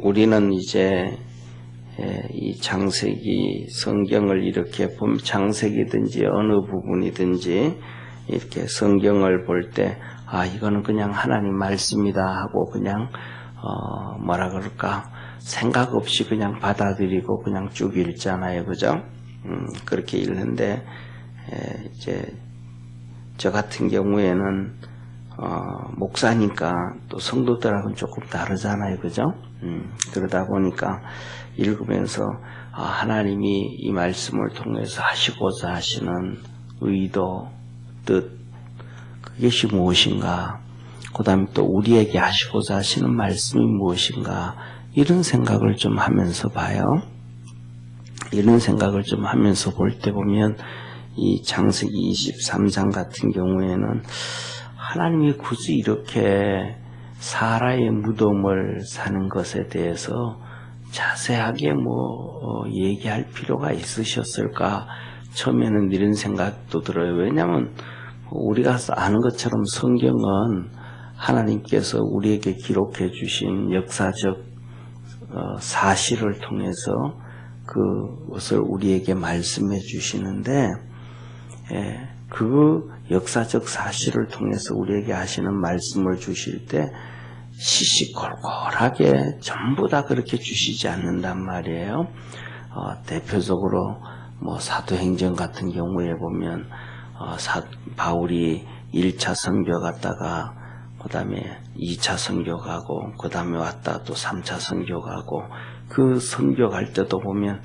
우리는 이제 이 창세기 성경을 이렇게 보면 창세기든지 어느 부분이든지 이렇게 성경을 볼 때 이거는 그냥 하나님 말씀이다 하고 그냥 뭐라 그럴까 생각 없이 그냥 받아들이고 그냥 쭉 읽잖아요, 그죠? 그렇게 읽는데 이제 저 같은 경우에는 목사니까 또 성도들하고는 조금 다르잖아요, 그죠? 그러다 보니까 읽으면서 하나님이 이 말씀을 통해서 하시고자 하시는 의도, 뜻, 그것이 무엇인가, 그 다음에 또 우리에게 하시고자 하시는 말씀이 무엇인가, 이런 생각을 좀 하면서 봐요. 이런 생각을 좀 하면서 볼 때 보면 이 창세기 23장 같은 경우에는 하나님이 굳이 이렇게 사라의 무덤을 사는 것에 대해서 자세하게 얘기할 필요가 있으셨을까? 처음에는 이런 생각도 들어요. 왜냐하면 우리가 아는 것처럼 성경은 하나님께서 우리에게 기록해 주신 역사적 사실을 통해서 그것을 우리에게 말씀해 주시는데 그 역사적 사실을 통해서 우리에게 하시는 말씀을 주실 때 시시콜콜하게 전부 다 그렇게 주시지 않는단 말이에요. 대표적으로 사도행전 같은 경우에 보면 바울이 1차 선교 갔다가 그 다음에 2차 선교 가고 그 다음에 왔다 또 3차 선교 가고 그 선교 갈 때도 보면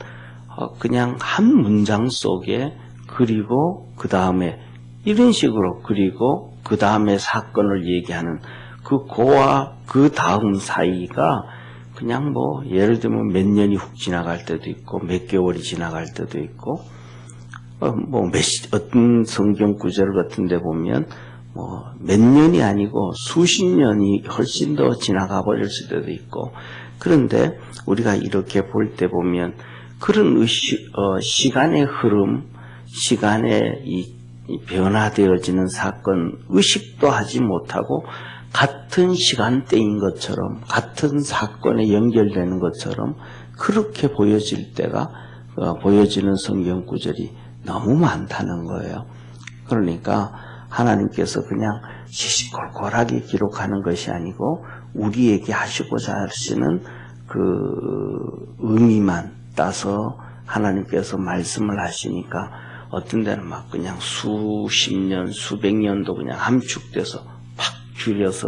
그냥 한 문장 속에 그리고 그 다음에 이런 식으로 그리고 그 다음에 사건을 얘기하는 그와 그 다음 사이가 그냥 예를 들면 몇 년이 훅 지나갈 때도 있고 몇 개월이 지나갈 때도 있고 어떤 성경 구절 같은 데 보면 몇 년이 아니고 수십 년이 훨씬 더 지나가 버릴 수도 있고 그런데 우리가 이렇게 볼 때 보면 그런 시간의 흐름, 시간에 이 변화되어지는 사건 의식도 하지 못하고 같은 시간대인 것처럼 같은 사건에 연결되는 것처럼 그렇게 보여질 때가 보여지는 성경 구절이 너무 많다는 거예요. 그러니까 하나님께서 그냥 시시콜콜하게 기록하는 것이 아니고 우리에게 하시고자 하시는 그 의미만 따서 하나님께서 말씀을 하시니까 어떤 데는 막 그냥 수십 년, 수백 년도 그냥 함축돼서 팍 줄여서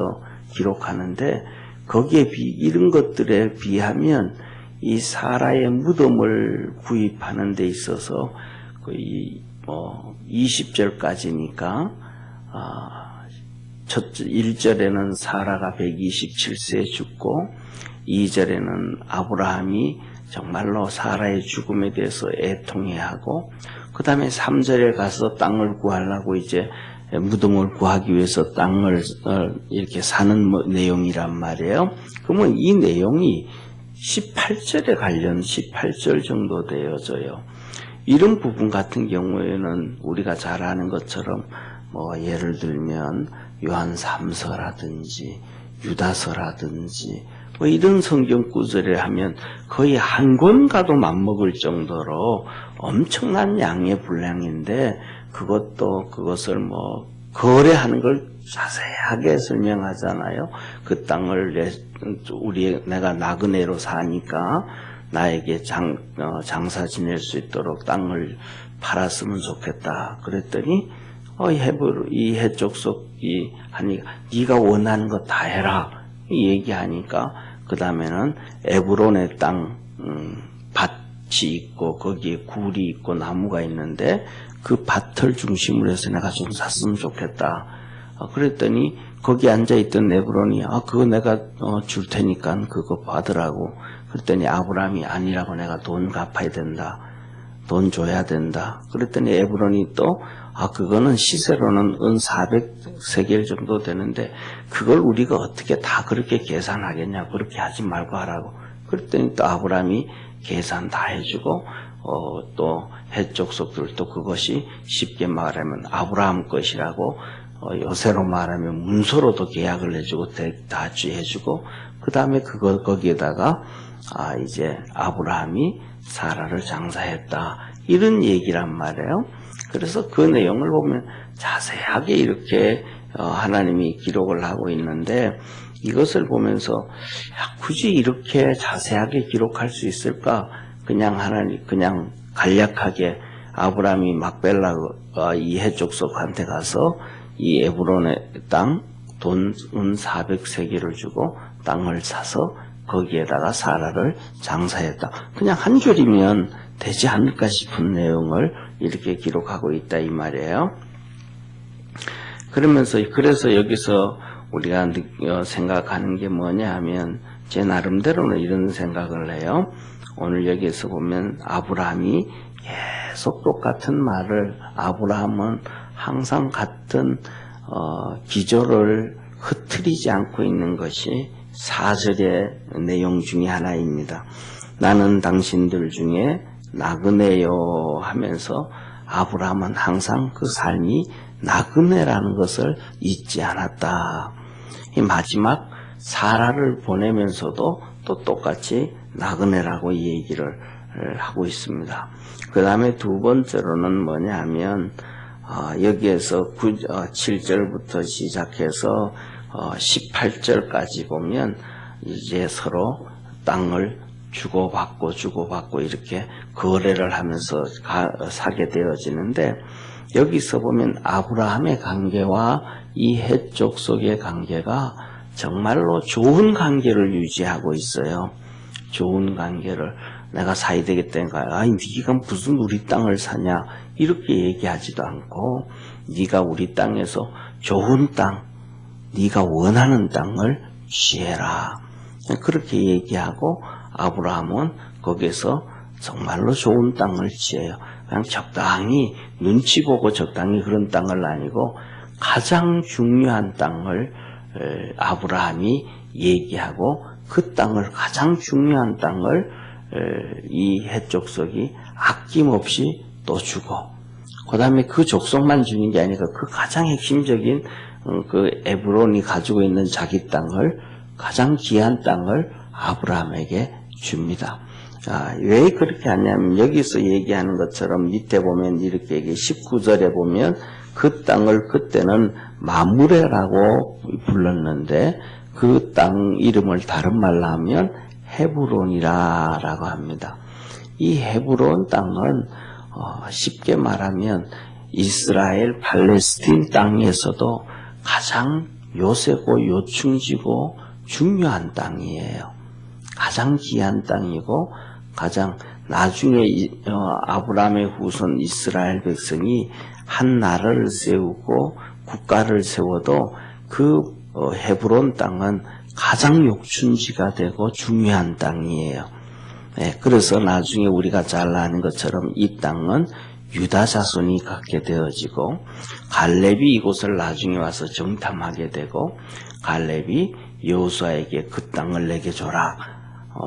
기록하는데 거기에 이런 것들에 비하면 이 사라의 무덤을 구입하는 데 있어서 거의 20절까지니까 1절에는 사라가 127세에 죽고 2절에는 아브라함이 정말로 사라의 죽음에 대해서 애통해하고 그 다음에 3절에 가서 땅을 구하려고 이제 무덤을 구하기 위해서 땅을 이렇게 사는 내용이란 말이에요. 그러면 이 내용이 18절에 관련 18절 정도 되어져요. 이런 부분 같은 경우에는 우리가 잘 아는 것처럼 예를 들면 요한 3서라든지 유다서라든지 이런 성경 구절에 하면 거의 한 권과도 맞먹을 정도로 엄청난 양의 분량인데 그것을 거래하는 걸 자세하게 설명하잖아요. 그 땅을 내가 나그네로 사니까 나에게 장사 지낼 수 있도록 땅을 팔았으면 좋겠다. 그랬더니 이 해족속이 하니까 네가 원하는 거 다 해라 얘기하니까 그 다음에는 에브론의 땅 밭이 있고 거기에 굴이 있고 나무가 있는데 그 밭을 중심으로 해서 내가 좀 샀으면 좋겠다. 그랬더니 거기 앉아있던 에브론이 그거 내가 줄 테니까 그거 받으라고. 그랬더니 아브라함이 아니라고 내가 돈 갚아야 된다. 돈 줘야 된다. 그랬더니 에브론이 또 그거는 시세로는 은 400세겔 정도 되는데 그걸 우리가 어떻게 다 그렇게 계산하겠냐. 그렇게 하지 말고 하라고. 그랬더니 또 아브라함이 계산 다 해주고 또 해족속들도 그것이 쉽게 말하면 아브라함 것이라고 요새로 말하면 문서로도 계약을 해주고 대주해주고 그 다음에 거기에다가 이제 아브라함이 사라를 장사했다 이런 얘기란 말이에요. 그래서 그 내용을 보면 자세하게 이렇게 하나님이 기록을 하고 있는데 이것을 보면서 굳이 이렇게 자세하게 기록할 수 있을까? 그냥 간략하게 아브라함이 막벨라 이 해족속한테 가서 이 에브론의 땅 돈 400세겔을 주고 땅을 사서 거기에다가 사라를 장사했다. 그냥 한 줄이면 되지 않을까 싶은 내용을 이렇게 기록하고 있다 이 말이에요. 그래서 여기서 우리가 생각하는 게 뭐냐 하면 제 나름대로는 이런 생각을 해요. 오늘 여기에서 보면 아브라함이 계속 똑같은 말을 아브라함은 항상 같은 기조를 흐트리지 않고 있는 것이 4절의 내용 중에 하나입니다. 나는 당신들 중에 나그네요 하면서 아브라함은 항상 그 삶이 나그네라는 것을 잊지 않았다. 이 마지막 사라를 보내면서도 또 똑같이 나그네라고 얘기를 하고 있습니다. 그 다음에 두 번째로는 뭐냐 하면 여기에서 7절부터 시작해서 18절까지 보면 이제 서로 땅을 주고받고 이렇게 거래를 하면서 사게 되어지는데 여기서 보면 아브라함의 관계와 이 헷족 속의 관계가 정말로 좋은 관계를 유지하고 있어요. 좋은 관계를 내가 사야 되겠다니까 네가 무슨 우리 땅을 사냐 이렇게 얘기하지도 않고 네가 우리 땅에서 좋은 땅 네가 원하는 땅을 취해라 그렇게 얘기하고 아브라함은 거기서 정말로 좋은 땅을 취해요. 그냥 적당히 눈치 보고 적당히 그런 땅을 아니고 가장 중요한 땅을 아브라함이 얘기하고 그 땅을 가장 중요한 땅을 이 헷족속이 아낌없이 또 주고 그 다음에 그 족속만 주는 게 아니라 그 가장 핵심적인 그 에브론이 가지고 있는 자기 땅을 가장 귀한 땅을 아브라함에게 줍니다. 왜 그렇게 하냐면 여기서 얘기하는 것처럼 밑에 보면 이렇게 19절에 보면 그 땅을 그때는 마므레라고 불렀는데 그 땅 이름을 다른 말로 하면 헤브론이라고 합니다. 이 헤브론 땅은 쉽게 말하면 이스라엘 팔레스틴 땅에서도 가장 요새고 요충지고 중요한 땅이에요. 가장 귀한 땅이고 가장 나중에 아브라함의 후손 이스라엘 백성이 한 나라를 세우고 국가를 세워도 그 헤브론 땅은 가장 욕춘지가 되고 중요한 땅이에요. 네, 그래서 나중에 우리가 잘 아는 것처럼 이 땅은 유다 자손이 갖게 되어지고 갈렙이 이곳을 나중에 와서 정탐하게 되고 갈렙이 여호수아에게 그 땅을 내게 줘라.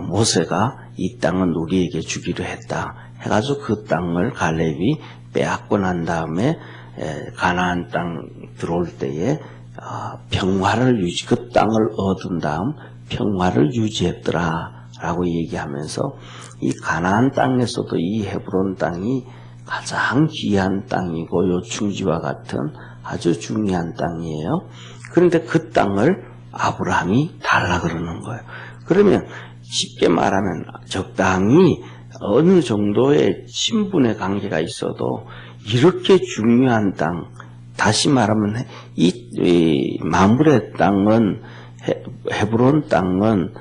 모세가 이 땅은 우리에게 주기로 했다. 해가지고 그 땅을 갈렙이 빼앗고 난 다음에 가나안 땅 들어올 때에 그 땅을 얻은 다음 평화를 유지했더라라고 얘기하면서 이 가나안 땅에서도 이 헤브론 땅이 가장 귀한 땅이고 요충지와 같은 아주 중요한 땅이에요. 그런데 그 땅을 아브라함이 달라 그러는 거예요. 그러면 쉽게 말하면 적당히 어느 정도의 친분의 관계가 있어도 이렇게 중요한 땅, 다시 말하면 이 마므레 땅은 헤브론 땅은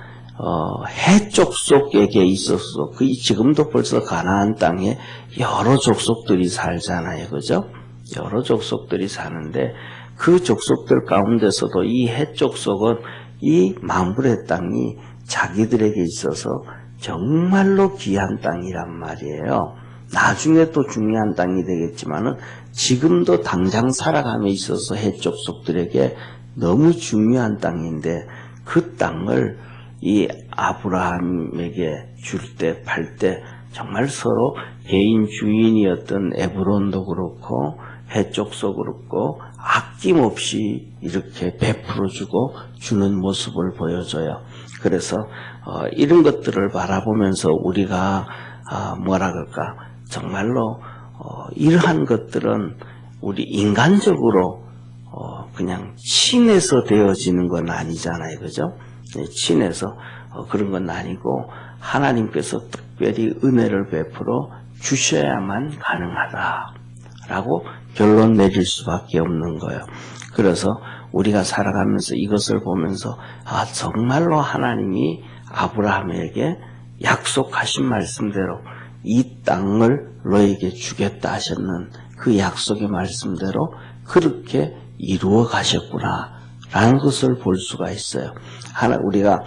해족속에게 있어서 지금도 벌써 가나안 땅에 여러 족속들이 살잖아요, 그죠? 여러 족속들이 사는데 그 족속들 가운데서도 이 해족속은 이 마므레 땅이 자기들에게 있어서 정말로 귀한 땅이란 말이에요. 나중에 또 중요한 땅이 되겠지만은 지금도 당장 살아감에 있어서 해족속들에게 너무 중요한 땅인데 그 땅을 이 아브라함에게 줄 때, 팔 때 정말 서로 개인 주인이었던 에브론도 그렇고 해족도 그렇고 아낌없이 이렇게 베풀어주고 주는 모습을 보여줘요. 그래서 이런 것들을 바라보면서 우리가 뭐라 그럴까, 정말로 이러한 것들은 우리 인간적으로 그냥 친해서 되어지는 건 아니잖아요, 그죠? 친해서 그런 건 아니고 하나님께서 특별히 은혜를 베풀어 주셔야만 가능하다라고 결론 내릴 수밖에 없는 거예요. 그래서 우리가 살아가면서 이것을 보면서 정말로 하나님이 아브라함에게 약속하신 말씀대로 이 땅을 너에게 주겠다 하셨는 그 약속의 말씀대로 그렇게 이루어 가셨구나 라는 것을 볼 수가 있어요. 우리가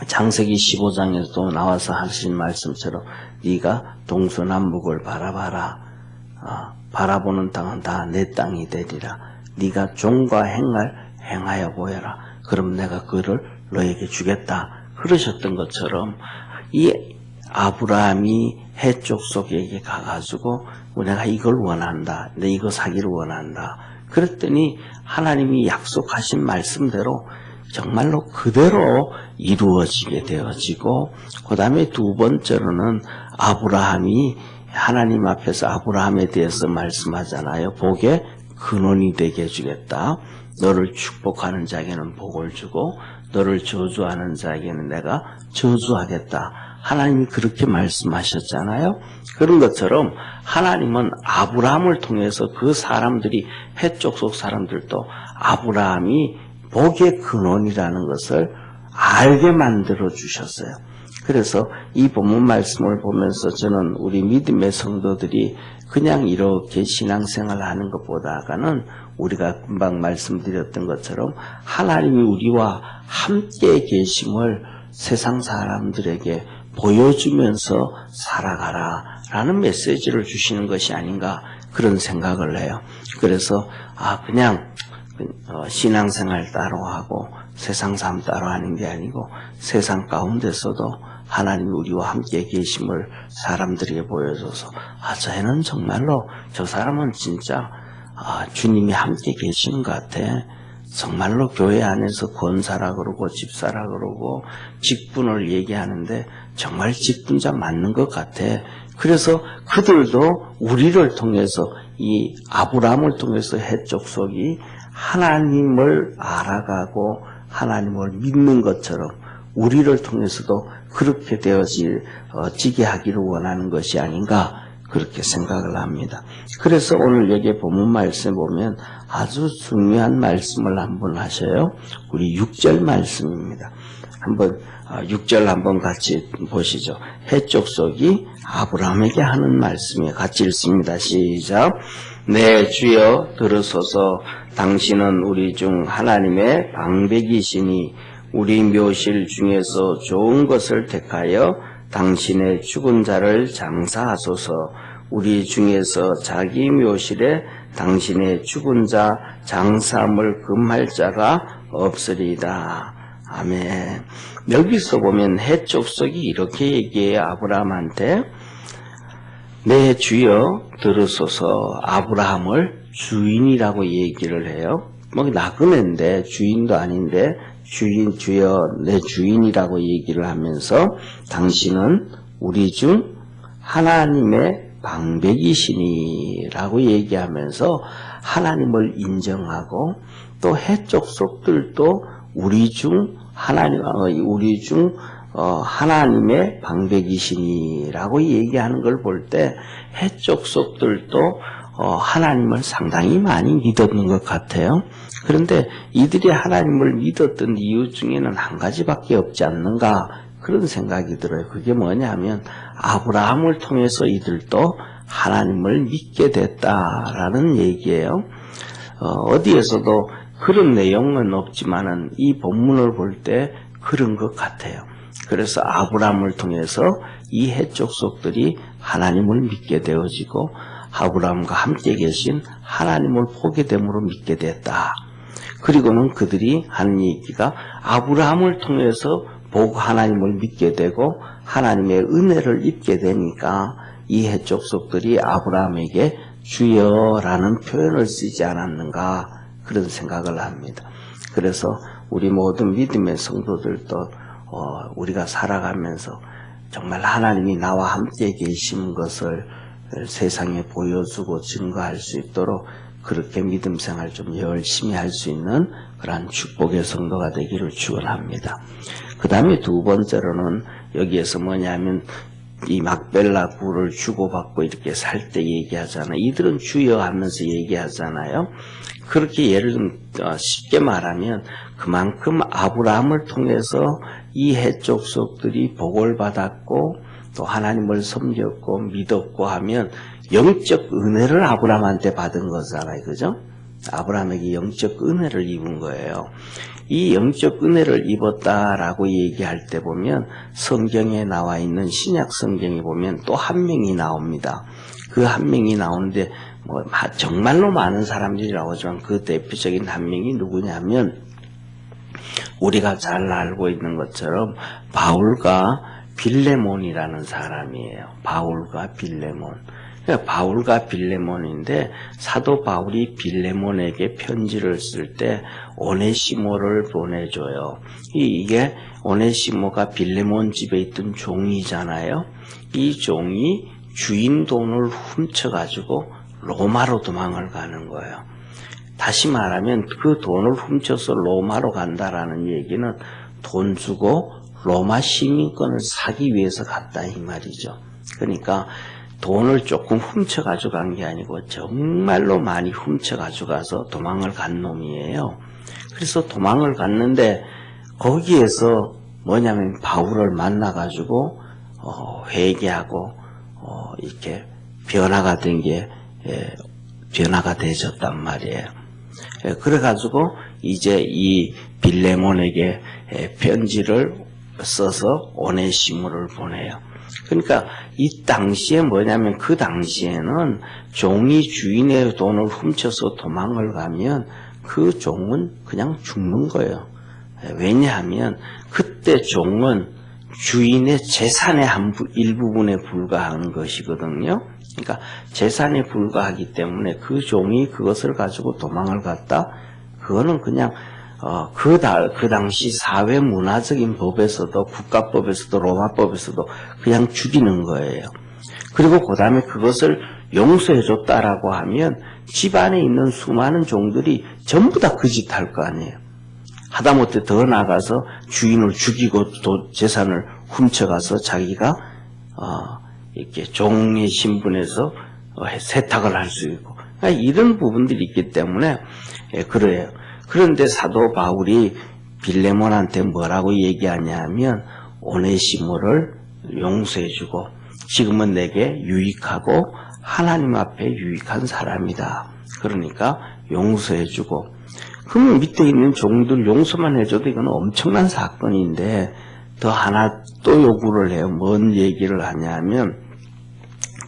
창세기 15장에도 나와서 하신 말씀처럼 네가 동서남북을 바라봐라. 바라보는 땅은 다 내 땅이 되리라. 네가 종과 행하여 보여라. 그럼 내가 그를 너에게 주겠다. 그러셨던 것처럼 이 아브라함이 해쪽 속에게 가가지고 내가 이걸 원한다. 내 이거 사기를 원한다. 그랬더니 하나님이 약속하신 말씀대로 정말로 그대로 이루어지게 되어지고, 그 다음에 두 번째로는 아브라함이 하나님 앞에서 아브라함에 대해서 말씀하잖아요. 복의 근원이 되게 해주겠다. 너를 축복하는 자에게는 복을 주고 너를 저주하는 자에게는 내가 저주하겠다. 하나님이 그렇게 말씀하셨잖아요. 그런 것처럼 하나님은 아브라함을 통해서 그 사람들이, 해쪽 속 사람들도 아브라함이 복의 근원이라는 것을 알게 만들어 주셨어요. 그래서 이 본문 말씀을 보면서 저는 우리 믿음의 성도들이 그냥 이렇게 신앙생활 하는 것보다는 우리가 금방 말씀드렸던 것처럼 하나님이 우리와 함께 계심을 세상 사람들에게 보여주면서 살아가라 라는 메시지를 주시는 것이 아닌가 그런 생각을 해요. 그래서 그냥 신앙생활 따로 하고 세상 삶 따로 하는 게 아니고 세상 가운데서도 하나님이 우리와 함께 계심을 사람들에게 보여줘서 쟤는 정말로, 저 사람은 진짜 주님이 함께 계신 것 같아. 정말로 교회 안에서 권사라 그러고 집사라 그러고 직분을 얘기하는데 정말 직분자 맞는 것 같아. 그래서 그들도 우리를 통해서, 이 아브라함을 통해서 해족속이 하나님을 알아가고 하나님을 믿는 것처럼 우리를 통해서도 그렇게 되어지게 하기를 원하는 것이 아닌가 그렇게 생각을 합니다. 그래서 오늘 여기 본문 말씀에 보면 아주 중요한 말씀을 한번 하셔요. 우리 6절 말씀입니다. 한번 6절 한번 같이 보시죠. 해족속이 아브라함에게 하는 말씀이에요. 같이 읽습니다. 시작. 네, 주여 들으소서. 당신은 우리 중 하나님의 방백이시니 우리 묘실 중에서 좋은 것을 택하여 당신의 죽은 자를 장사하소서. 우리 중에서 자기 묘실에 당신의 죽은 자 장사함을 금할 자가 없으리이다. 아멘. 여기서 보면 해족속이 이렇게 얘기해요. 아브라함한테 네, 주여 들으소서. 아브라함을 주인이라고 얘기를 해요. 뭐 나그네인데 주인도 아닌데 주여 내 주인이라고 얘기를 하면서 당신은 우리 중 하나님의 방백이시니 라고 얘기하면서 하나님을 인정하고 또 해족속들도 우리 중 하나님의 방백이시니 라고 얘기하는 걸 볼 때 해족속들도 하나님을 상당히 많이 믿었는 것 같아요. 그런데 이들이 하나님을 믿었던 이유 중에는 한 가지밖에 없지 않는가 그런 생각이 들어요. 그게 뭐냐면 아브라함을 통해서 이들도 하나님을 믿게 됐다라는 얘기예요. 어디에서도 그런 내용은 없지만은 이 본문을 볼 때 그런 것 같아요. 그래서 아브라함을 통해서 이 해족속들이 하나님을 믿게 되어지고 아브라함과 함께 계신 하나님을 보게 됨으로 믿게 됐다. 그리고는 그들이 하는 얘기가 아브라함을 통해서 보고 하나님을 믿게 되고 하나님의 은혜를 입게 되니까 이 해족속들이 아브라함에게 주여라는 표현을 쓰지 않았는가 그런 생각을 합니다. 그래서 우리 모든 믿음의 성도들도 우리가 살아가면서 정말 하나님이 나와 함께 계신 것을 세상에 보여주고 증거할 수 있도록 그렇게 믿음 생활 좀 열심히 할 수 있는 그러한 축복의 성도가 되기를 축원합니다. 그 다음에 두 번째로는 여기에서 뭐냐면 이 막벨라 굴을 주고받고 이렇게 살 때 얘기하잖아요. 이들은 주여 하면서 얘기하잖아요. 그렇게 예를 좀 쉽게 말하면 그만큼 아브라함을 통해서 이 해족속들이 복을 받았고 또 하나님을 섬겼고 믿었고 하면 영적 은혜를 아브라함한테 받은 거잖아요. 그죠? 아브라함에게 영적 은혜를 입은 거예요. 이 영적 은혜를 입었다라고 얘기할 때 보면 성경에 나와 있는 신약 성경에 보면 또 한 명이 나옵니다. 그 한 명이 나오는데 뭐 정말로 많은 사람들이 나오지만 그 대표적인 한 명이 누구냐면 우리가 잘 알고 있는 것처럼 바울과 빌레몬이라는 사람이에요. 바울과 빌레몬. 바울과 빌레몬인데 사도 바울이 빌레몬에게 편지를 쓸 때 오네시모를 보내줘요. 이게 오네시모가 빌레몬 집에 있던 종이잖아요. 이 종이 주인 돈을 훔쳐가지고 로마로 도망을 가는 거예요. 다시 말하면 그 돈을 훔쳐서 로마로 간다라는 얘기는 돈 주고 로마 시민권을 사기 위해서 갔다 이 말이죠. 그러니까 돈을 조금 훔쳐가지고 간 게 아니고 정말로 많이 훔쳐가지고 가서 도망을 간 놈이에요. 그래서 도망을 갔는데 거기에서 뭐냐면 바울을 만나가지고 회개하고 이렇게 변화가 된 게 변화가 되졌단 말이에요. 그래가지고 이제 이 빌레몬에게 편지를 써서 오네시모를 보내요. 그러니까 이 당시에 뭐냐면 그 당시에는 종이 주인의 돈을 훔쳐서 도망을 가면 그 종은 그냥 죽는 거예요. 왜냐하면 그때 종은 주인의 재산의 일부분에 불과한 것이거든요. 그러니까 재산에 불과하기 때문에 그 종이 그것을 가지고 도망을 갔다? 그거는 그냥 그 당시 사회 문화적인 법에서도 국가법에서도 로마법에서도 그냥 죽이는 거예요. 그리고 그 다음에 그것을 용서해줬다라고 하면 집안에 있는 수많은 종들이 전부 다 그 짓 할 거 아니에요. 하다못해 더 나가서 주인을 죽이고 또 재산을 훔쳐가서 자기가 이렇게 종의 신분에서 세탁을 할 수 있고 그러니까 이런 부분들이 있기 때문에 그래요. 그런데 사도 바울이 빌레몬한테 뭐라고 얘기하냐면 오네시모를 용서해주고 지금은 내게 유익하고 하나님 앞에 유익한 사람이다. 그러니까 용서해주고 그러면 밑에 있는 종들 용서만 해줘도 이건 엄청난 사건인데 더 하나 또 요구를 해요. 뭔 얘기를 하냐면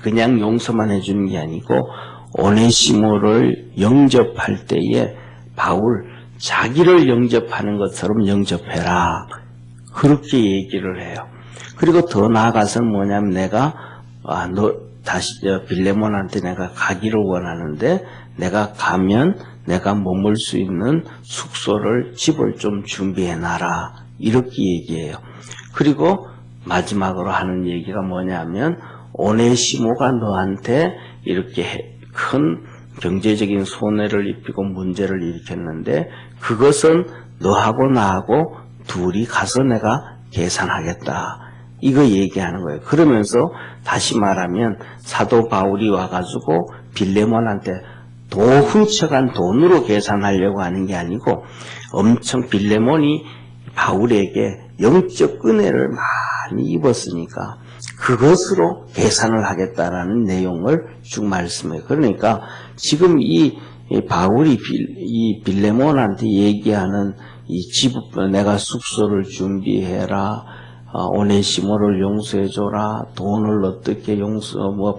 그냥 용서만 해주는 게 아니고 오네시모를 영접할 때에 바울 자기를 영접하는 것처럼 영접해라. 그렇게 얘기를 해요. 그리고 더 나아가서는 뭐냐면 내가 빌레몬한테 내가 가기를 원하는데 내가 가면 내가 머물 수 있는 숙소를 집을 좀 준비해놔라. 이렇게 얘기해요. 그리고 마지막으로 하는 얘기가 뭐냐면 오네시모가 너한테 이렇게 큰 경제적인 손해를 입히고 문제를 일으켰는데 그것은 너하고 나하고 둘이 가서 내가 계산하겠다. 이거 얘기하는 거예요. 그러면서 다시 말하면 사도 바울이 와가지고 빌레몬한테 훔쳐간 돈으로 계산하려고 하는 게 아니고 엄청 빌레몬이 바울에게 영적 은혜를 많이 입었으니까 그것으로 계산을 하겠다라는 내용을 쭉 말씀해요. 그러니까 지금 이 바울이 이 빌레몬한테 얘기하는 이 내가 숙소를 준비해라, 오네시모를 용서해줘라, 돈을 어떻게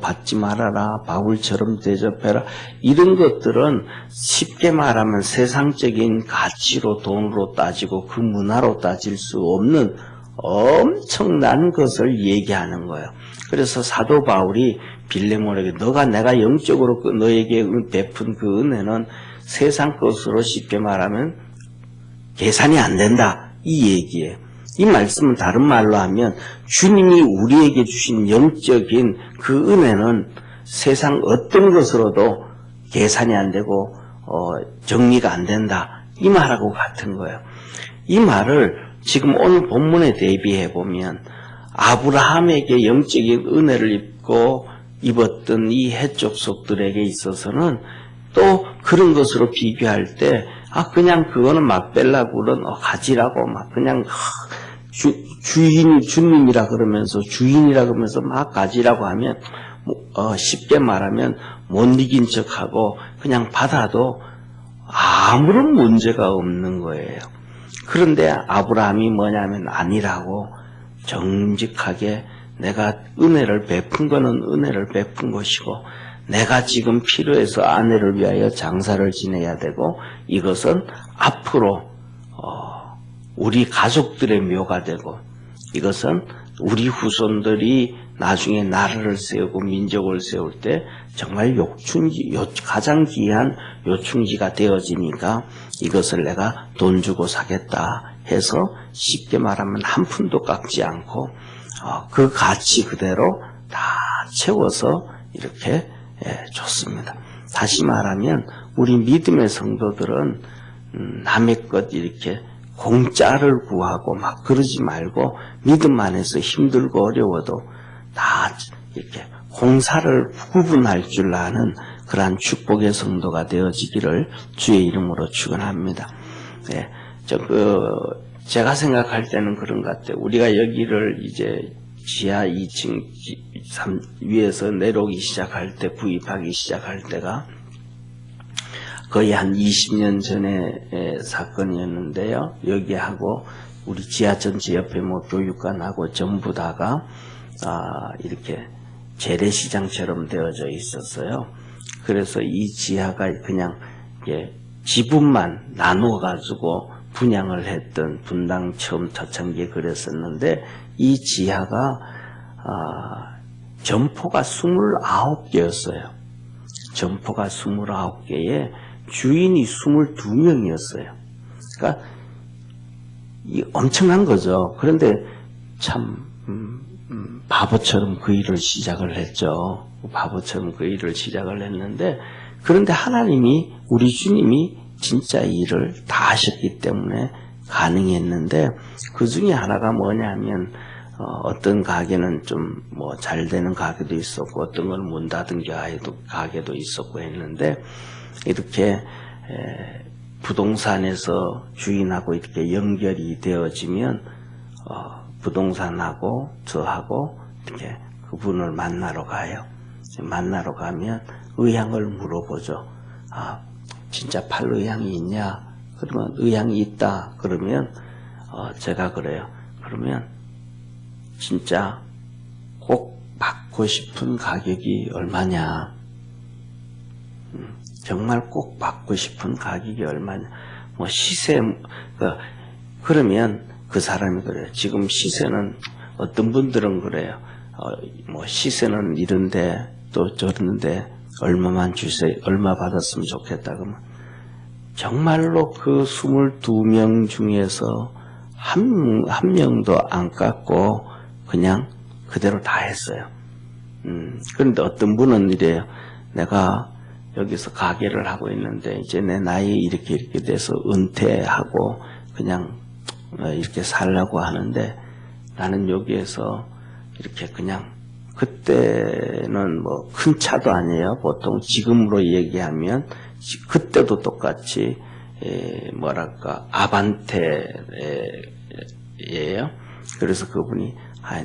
받지 말아라, 바울처럼 대접해라, 이런 것들은 쉽게 말하면 세상적인 가치로 돈으로 따지고 그 문화로 따질 수 없는 엄청난 것을 얘기하는 거예요. 그래서 사도 바울이 빌레몬에게 내가 영적으로 너에게 베푼 그 은혜는 세상 것으로 쉽게 말하면 계산이 안 된다. 이 얘기예요. 이 말씀은 다른 말로 하면 주님이 우리에게 주신 영적인 그 은혜는 세상 어떤 것으로도 계산이 안 되고 정리가 안 된다. 이 말하고 같은 거예요. 이 말을 지금 오늘 본문에 대비해 보면 아브라함에게 영적인 은혜를 입었던 이 해족속들에게 있어서는 또 그런 것으로 비교할 때 그냥 그거는 막벨라굴은 가지라고 막 그냥 주님이라 그러면서 주인이라 그러면서 막 가지라고 하면 쉽게 말하면 못 이긴 척하고 그냥 받아도 아무런 문제가 없는 거예요. 그런데 아브라함이 뭐냐면 아니라고 정직하게 내가 은혜를 베푼 거는 은혜를 베푼 것이고 내가 지금 필요해서 아내를 위하여 장사를 지내야 되고 이것은 앞으로 우리 가족들의 묘가 되고 이것은 우리 후손들이 나중에 나라를 세우고 민족을 세울 때 정말 가장 귀한 요충지가 되어지니까 이것을 내가 돈 주고 사겠다 해서 쉽게 말하면 한 푼도 깎지 않고 그 가치 그대로 다 채워서 이렇게 줬습니다. 다시 말하면 우리 믿음의 성도들은 남의 것 이렇게 공짜를 구하고 막 그러지 말고 믿음 안에서 힘들고 어려워도 다 이렇게 공사를 구분할 줄 아는 그러한 축복의 성도가 되어지기를 주의 이름으로 축원합니다. 네, 제가 생각할 때는 그런 것 같아요. 우리가 여기를 이제 지하 2층 위에서 내려오기 시작할 때, 구입하기 시작할 때가 거의 한 20년 전의 사건이었는데요. 여기하고 우리 지하 전체 옆에 교육관하고 전부 다가 이렇게 재래시장처럼 되어져 있었어요. 그래서 이 지하가 그냥 지분만 나누어가지고 분양을 했던 분당 처음 초창기에 그랬었는데 이 지하가 점포가 29개였어요. 점포가 29개에 주인이 22명이었어요. 그러니까 엄청난 거죠. 그런데 참 바보처럼 그 일을 시작을 했죠. 바보처럼 그 일을 시작을 했는데 그런데 하나님이 우리 주님이 진짜 일을 다 하셨기 때문에 가능했는데 그 중에 하나가 뭐냐면 어떤 가게는 좀 잘 되는 가게도 있었고 어떤 건 문 닫은 가게도 있었고 했는데 이렇게 부동산에서 주인하고 이렇게 연결이 되어지면 부동산하고 저하고 이렇게 그분을 만나러 가요. 만나러 가면 의향을 물어보죠. 진짜 팔 의향이 있냐? 그러면 의향이 있다. 그러면 제가 그래요. 그러면 진짜 꼭 받고 싶은 가격이 얼마냐? 정말 꼭 받고 싶은 가격이 얼마냐? 시세 그러면 그 사람이 그래요. 지금 시세는 어떤 분들은 그래요. 시세는 이런데 또 저런데 얼마만 주세요. 얼마 받았으면 좋겠다. 그러면 정말로 그 22명 중에서 한 명도 안 깎고 그냥 그대로 다 했어요. 그런데 어떤 분은 이래요. 내가 여기서 가게를 하고 있는데 이제 내 나이 이렇게 돼서 은퇴하고 그냥 이렇게 살려고 하는데 나는 여기에서 이렇게 그냥 그때는 큰 차도 아니에요. 보통 지금으로 얘기하면 그때도 똑같이 아반떼예요. 그래서 그분이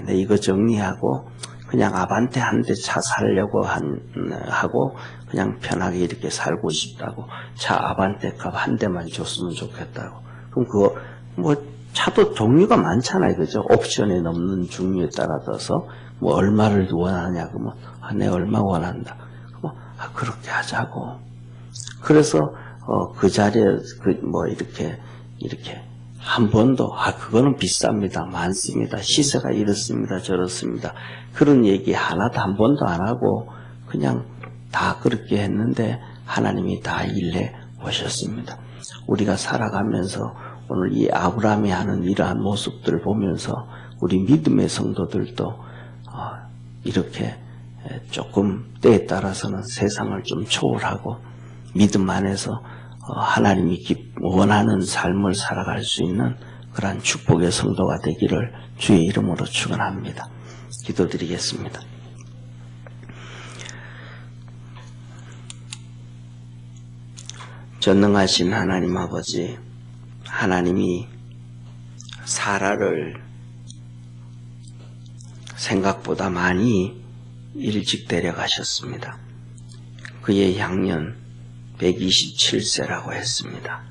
내 이거 정리하고 그냥 아반떼 한 대 차 사려고 하고 그냥 편하게 이렇게 살고 싶다고 차 아반떼 값 한 대만 줬으면 좋겠다고. 그럼 그거 차도 종류가 많잖아요, 그죠? 옵션에 넘는 종류에 따라서 얼마를 원하냐 그러면 내 얼마 원한다. 그러면 그렇게 하자고. 그래서 그 자리에 이렇게 한 번도 그거는 비쌉니다. 많습니다. 시세가 이렇습니다. 저렇습니다. 그런 얘기 하나도 한 번도 안 하고 그냥 다 그렇게 했는데 하나님이 다 일해 오셨습니다. 우리가 살아가면서 오늘 이 아브라함이 하는 이러한 모습들을 보면서 우리 믿음의 성도들도 이렇게 조금 때에 따라서는 세상을 좀 초월하고 믿음 안에서 하나님이 원하는 삶을 살아갈 수 있는 그러한 축복의 성도가 되기를 주의 이름으로 축원합니다. 기도드리겠습니다. 전능하신 하나님 아버지, 하나님이 사라를 생각보다 많이 일찍 데려가셨습니다. 그의 향년 127세라고 했습니다.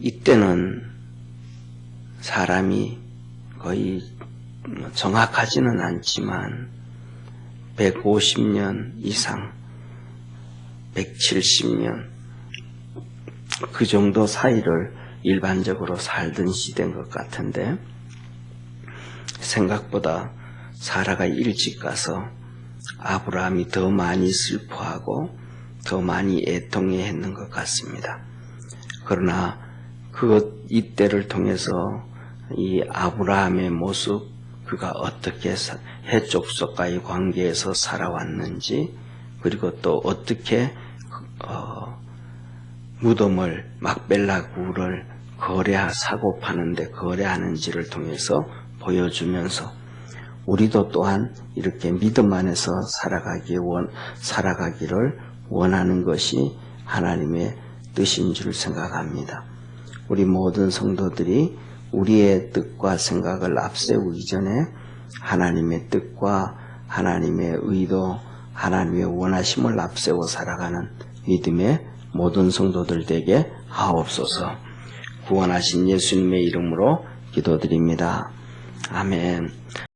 이때는 사람이 거의 정확하지는 않지만 150년 이상 170년 그 정도 사이를 일반적으로 살던 시대인 것 같은데 생각보다 사라가 일찍 가서 아브라함이 더 많이 슬퍼하고 더 많이 애통해 했는 것 같습니다. 그러나 이때를 통해서 이 아브라함의 모습, 그가 어떻게 해족속과의 관계에서 살아왔는지, 그리고 또 어떻게 무덤을 막벨라 굴을 사고 파는데 거래하는지를 통해서 보여주면서 우리도 또한 이렇게 믿음 안에서 살아가기를 원하는 것이 하나님의 뜻인 줄 생각합니다. 우리 모든 성도들이 우리의 뜻과 생각을 앞세우기 전에 하나님의 뜻과 하나님의 의도, 하나님의 원하심을 앞세워 살아가는 믿음의 모든 성도들 되게 하옵소서. 구원하신 예수님의 이름으로 기도드립니다. 아멘.